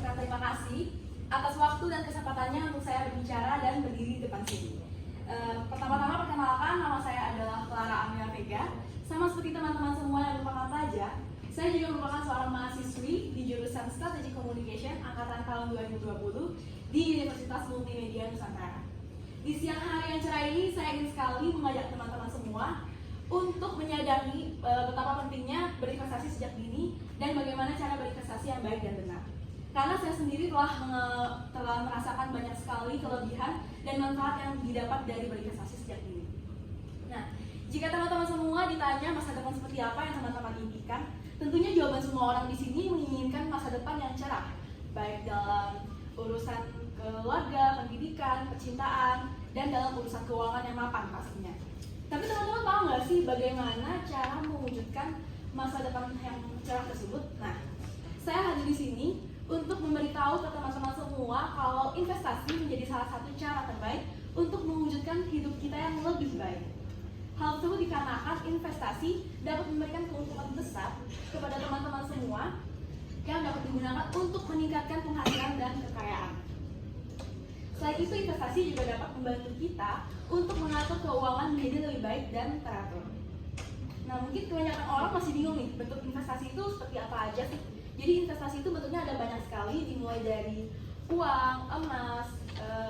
mengucapkan terima kasih atas waktu dan kesempatannya untuk saya berbicara dan berdiri di depan sini. Pertama-tama perkenalkan, nama saya adalah Clara Amelia Vega. Sama seperti teman-teman semua yang merupakan pelajar, saya juga merupakan seorang mahasiswi di jurusan Strategic Communication angkatan tahun 2020 di Universitas Multimedia Nusantara. Di siang hari yang cerah ini, saya ingin sekali mengajak teman-teman semua untuk menyadari betapa pentingnya berinvestasi sejak dini dan bagaimana cara berinvestasi yang baik dan benar. Karena saya sendiri telah merasakan banyak sekali kelebihan dan manfaat yang didapat dari berinvestasi sejak dini. Nah, jika teman-teman semua ditanya masa depan seperti apa yang teman-teman impikan, tentunya jawaban semua orang di sini menginginkan masa depan yang cerah, baik dalam urusan keluarga, pendidikan, percintaan, dan dalam urusan keuangan yang mapan pastinya. Tapi teman-teman tahu nggak sih bagaimana cara mewujudkan masa depan yang cerah tersebut? Nah, saya hadir di sini untuk memberitahu ke teman-teman semua kalau investasi menjadi salah satu cara terbaik untuk mewujudkan hidup kita yang lebih baik. Hal tersebut dikarenakan investasi dapat memberikan keuntungan besar kepada teman-teman semua yang dapat digunakan untuk meningkatkan penghasilan dan kekayaan. Selain itu, investasi juga dapat membantu kita untuk mengatur keuangan menjadi lebih baik dan teratur. Nah, mungkin kebanyakan orang masih bingung nih, bentuk investasi itu seperti apa aja sih? Jadi investasi itu bentuknya ada banyak sekali, dimulai dari uang, emas,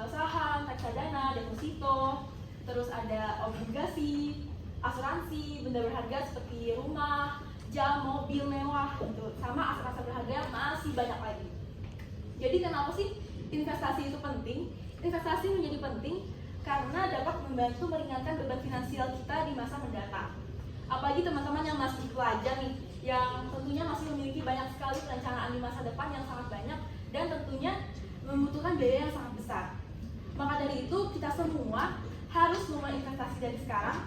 saham, reksadana, deposito, terus ada obligasi, asuransi, benda berharga seperti rumah, jam, mobil mewah, gitu. Sama aset-aset berharga yang masih banyak lagi. Jadi kenapa sih investasi itu penting? Investasi menjadi penting karena dapat membantu meringankan beban finansial kita di masa mendatang. Apalagi teman-teman yang masih pelajar nih, yang tentunya masih memiliki banyak sekali perencanaan di masa depan yang sangat banyak dan tentunya membutuhkan biaya yang sangat besar. Maka dari itu kita semua harus memulai investasi dari sekarang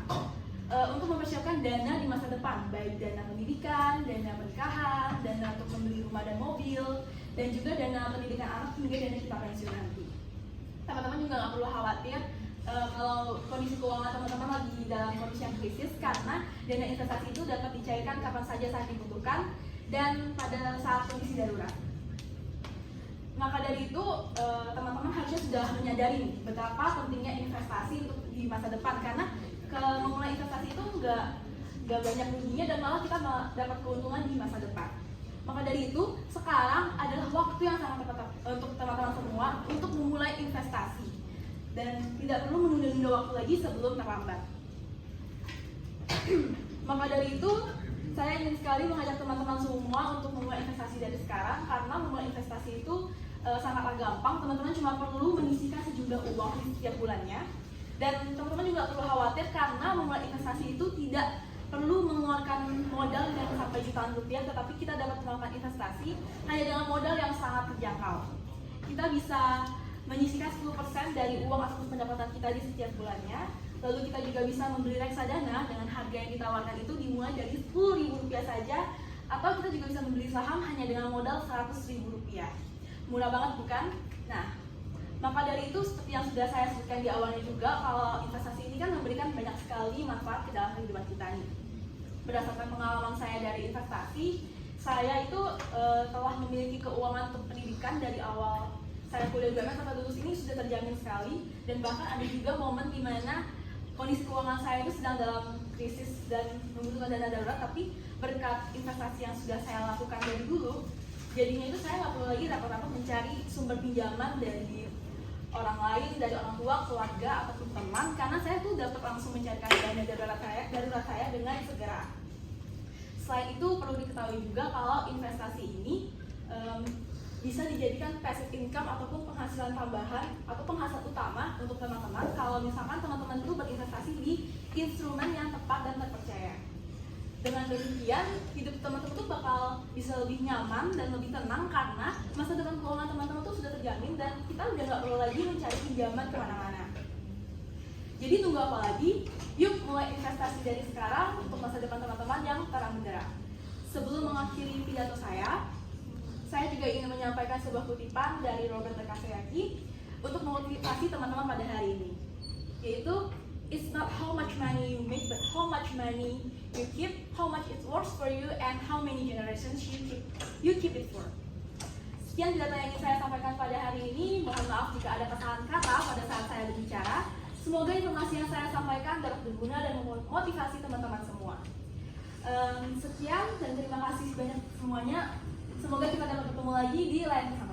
untuk mempersiapkan dana di masa depan, baik dana pendidikan, dana pernikahan, dana untuk membeli rumah dan mobil, dan juga dana pendidikan anak hingga dana kita pensiun nanti. Teman-teman juga nggak perlu khawatir kalau kondisi keuangan teman-teman lagi dalam kondisi yang krisis, karena dana investasi itu dapat dicairkan kapan saja saat dibutuhkan dan pada saat kondisi darurat. Maka dari itu teman-teman harusnya sudah menyadari betapa pentingnya investasi untuk di masa depan, karena memulai investasi itu nggak banyak ruginya dan malah kita dapat keuntungan di masa depan. Maka dari itu sekarang adalah waktu yang sangat tepat untuk teman-teman semua untuk memulai investasi dan tidak perlu menunda-nunda waktu lagi sebelum terlambat. Maka dari itu saya ingin sekali mengajak teman-teman semua untuk memulai investasi dari sekarang, karena memulai investasi itu sangatlah gampang. Teman-teman cuma perlu menyisihkan sejumlah uang di setiap bulannya, dan teman-teman juga perlu khawatir karena memulai investasi itu tidak perlu mengeluarkan modal yang sampai jutaan rupiah, tetapi kita dapat melakukan investasi hanya dengan modal yang sangat terjangkau. Kita bisa menyisihkan 10% dari uang atau pendapatan kita di setiap bulannya. Lalu kita juga bisa membeli reksadana dengan harga yang ditawarkan itu dimulai dari Rp10.000 saja, atau kita juga bisa membeli saham hanya dengan modal Rp100.000. Murah banget bukan? Nah, maka dari itu seperti yang sudah saya sebutkan di awalnya juga, kalau investasi ini kan memberikan banyak sekali manfaat ke dalam kehidupan kita nih. Berdasarkan pengalaman saya dari investasi, saya itu telah memiliki keuangan untuk pendidikan dari awal saya kuliah UMS sampai lulus ini sudah terjamin sekali, dan bahkan ada juga momen di mana kondisi keuangan saya itu sedang dalam krisis dan membutuhkan dana darurat, tapi berkat investasi yang sudah saya lakukan dari dulu, jadinya itu saya nggak perlu lagi repot-repot mencari sumber pinjaman dari orang lain, dari orang tua, keluarga, ataupun teman, karena saya tuh dapat langsung mencarikan dana darurat saya dengan segera. Selain itu perlu diketahui juga kalau investasi ini bisa dijadikan passive income ataupun penghasilan tambahan atau penghasilan utama untuk teman-teman kalau misalkan teman-teman itu berinvestasi di instrumen yang tepat dan terpercaya. Dengan demikian, hidup teman-teman itu bakal bisa lebih nyaman dan lebih tenang karena masa depan keuangan teman-teman itu sudah terjamin dan kita udah nggak perlu lagi mencari pinjaman kemana-mana. Jadi tunggu apa lagi? Yuk mulai investasi dari sekarang untuk masa depan teman-teman yang terang benderang. Sebelum mengakhiri pidato saya juga ingin menyampaikan sebuah kutipan dari Robert Kiyosaki untuk memotivasi teman-teman pada hari ini, yaitu it's not how much money you make, but how much money you keep, how much it's worth for you, and how many generations you keep it for. Sekian data yang ingin saya sampaikan pada hari ini. Mohon maaf jika ada kesalahan kata pada saat saya berbicara. Semoga informasi yang saya sampaikan dapat berguna dan memotivasi teman-teman semua. Sekian dan terima kasih banyak semuanya. Semoga kita dapat bertemu lagi di lain kesempatan.